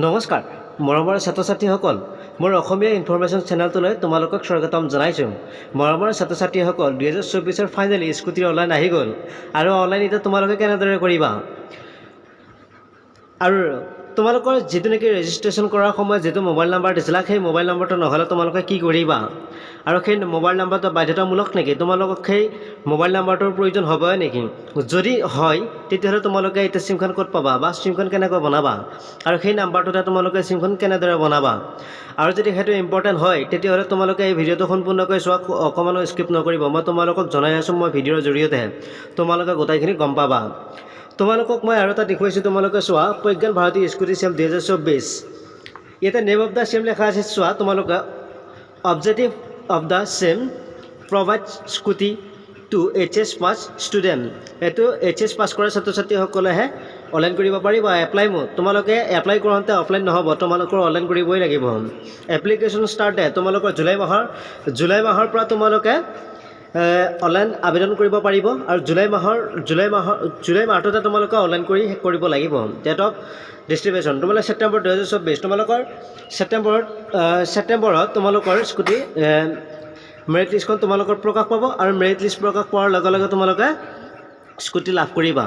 নমস্কাৰ মৰমৰ ছাত্ৰ ছাত্ৰীসকল মোৰ অসমীয়া ইনফৰমেশ্যন চেনেলটোলৈ তোমালোকক স্বাগতম জনাইছোঁ। মৰমৰ ছাত্ৰ ছাত্ৰীসকল 2024 ফাইনেলি স্কুটি অনলাইন আহি গ'ল আৰু অনলাইন এতিয়া তোমালোকে কেনেদৰে কৰিবা আৰু তোমালোকৰ যেটো নেকি ৰেজিষ্ট্ৰেশ্যন কৰাৰ সময়ত যেটো মোবাইল নাম্বাৰ দিছিলা সেই মোবাইল নাম্বাৰটো নহলে তোমালোকে কি কৰিবা আৰু সেই মোবাইল নাম্বাৰটো বাধ্যতামূলক নেকি তোমালোকক সেই মোবাইল নাম্বাৰটোৰ প্ৰয়োজন হ'ব নেকি যদি হয় তেতিয়াহ'লে তোমালোকে এটা সিমখন ক'ত পাবা বা সিমখন কেনেকৈ বনাবা আৰু সেই নাম্বাৰটোতে তোমালোকে সিমখন কেনেদৰে বনাবা আৰু যদি হেতু ইম্পৰ্টেন্ট হয় তেতিয়াহ'লে তোমালোকে এই ভিডিঅ'টো সম্পূৰ্ণকৈ চোৱা অকমানো স্কিপ নকৰিব মই তোমালোকক জনাই আছো মই ভিডিঅ'ৰ জৰিয়তে তোমালোকে গোটাইখিনি গম পাবা তোমালোকক মই আৰু এটা দেখুৱাইছো তোমালোকে চোৱা প্ৰজ্ঞান ভাৰতী স্কুটি চেম 2024 এটা নেম অফ দা সেম লেখা আছে চোৱা তোমালোকে objective of the same provide scooty to HS pass student এটো HS পাস কৰা ছাত্ৰ ছাত্ৰীসকলেহে অনলাইন কৰিব পাৰিব এপ্লাই মো তোমালোকে এপ্লাই কৰোঁতে অফলাইন নহব তোমালোকৰ অনলাইন কৰিবই লাগিব এপ্লিকেশন ষ্টাৰ্ট ডে তোমালোকৰ জুলাই মাহৰ পৰা তোমালোকে অনলাইন আবেদন কৰিব পাৰিব আৰু জুলাই মাহতে তোমালোকে অনলাইন কৰিব লাগিব ডেট অফ ডিস্ট্ৰিবিউশন তোমালোকে সেপ্টেম্বৰ 2024 তোমালোকৰ সেপ্টেম্বৰত তোমালোকৰ স্কুটি মেৰিট লিষ্টখন তোমালোকৰ প্ৰকাশ পাব আৰু মেৰিট লিষ্ট প্ৰকাশ পোৱাৰ লগে লগে তোমালোকে স্কুটি লাভ কৰিবা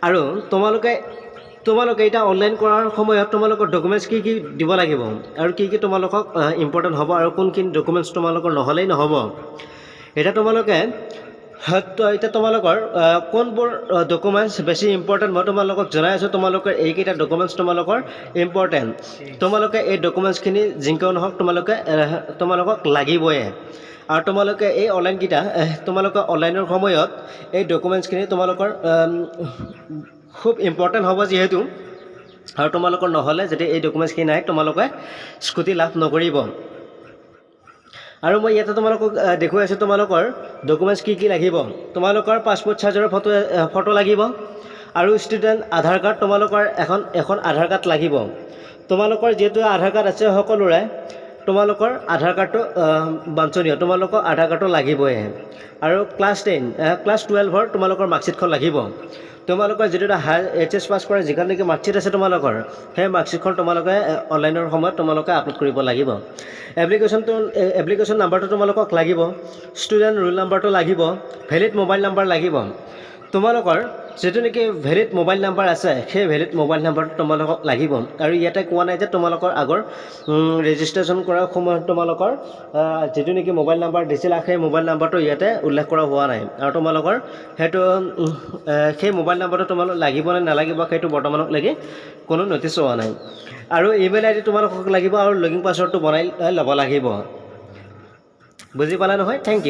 আৰু তোমালোকে এটা অনলাইন কৰাৰ সময়ত তোমালোকৰ ডকুমেন্টছ কি দিব লাগিব আৰু কি তোমালোকক ইম্পৰ্টেন্ট হ'ব আৰু কোনখিনি ডকুমেন্টছ তোমালোকৰ নহলেই নহব এটা তোমালোকে এটা তোমালোকৰ কোনবোৰ ডকুমেন্টছ বেছি ইম্পৰ্টেন্ট মই তোমালোকক জনাই আছো তোমালোকৰ এইকেইটা ডকুমেন্টছ তোমালোকৰ ইম্পৰ্টেন্ট তোমালোকে এই ডকুমেন্টছখিনি জিংকেও নহওক তোমালোকক লাগিবই আৰু তোমালোকে এই অনলাইন কিটা তোমালোকে অনলাইনৰ সময়ত এই ডকুমেন্টছখিনি তোমালোকৰ খুব ইম্পৰ্টেন্ট হ'ব যেহেতু আৰু তোমালোকৰ নহলে যদি এই ডকুমেন্টছখিনি নাই তোমালোকে স্কুটি লাভ নকৰিব আৰু মই ইয়াতে তোমালোকক দেখুৱাই আছো তোমালোকৰ ডকুমেন্টছ কি লাগিব তোমালোকৰ পাছপোৰ্ট সাইজৰ ফটো লাগিব আৰু ষ্টুডেন্ট আধাৰ কাৰ্ড তোমালোকৰ এখন আধাৰ কাৰ্ড লাগিব তোমালোকৰ যেটো আধাৰ কাৰ্ড আছে সকলোৰে তোমালোকৰ আধাৰ কাৰ্ডটো বাঞ্ছনীয় তোমালোকৰ আধাৰ কাৰ্ডটো লাগিবই আৰু ক্লাছ 12 ৰ তোমালোকৰ মাৰ্কশিটখন লাগিব তোমালোকৰ যেটো HS পাস কৰা যিখন নেকি মাৰ্কশিট আছে তোমালোকৰ সেই মাৰ্কশিটখন তোমালোকে অনলাইনৰ সময়ত তোমালোকে আপলোড কৰিব লাগিব এপ্লিকেশন নাম্বাৰটো তোমালোকক লাগিব ষ্টুডেন্ট ৰোল নাম্বাৰটো লাগিব ভ্যালিড মোবাইল নাম্বাৰ লাগিব তোমালোকৰ যেটো নেকি ভ্যালিড মোবাইল নাম্বাৰ আছে সেই ভ্যালিড মোবাইল নাম্বাৰটো তোমালোকক লাগিব আৰু ইয়াতে কোৱা নাই যে তোমালোকৰ আগৰ ৰেজিষ্ট্ৰেশ্যন কৰাৰ সময়ত তোমালোকৰ যেটো নেকি মোবাইল নাম্বাৰ দিছিল সেই মোবাইল নাম্বাৰটো ইয়াতে উল্লেখ কৰা হোৱা নাই আৰু তোমালোকৰ হেতু সেই মোবাইল নাম্বাৰটো তোমালোক লাগিব নে নালাগিব সেইটো বৰ্তমানক লাগি কোনো নটিছ হোৱা নাই আৰু ইমেইল আইডি তোমালোকক লাগিব আৰু লগইন পাছৱৰ্ডটো বনাই ল'ব লাগিব বুজি পালা নহয় থ্যাংক ইউ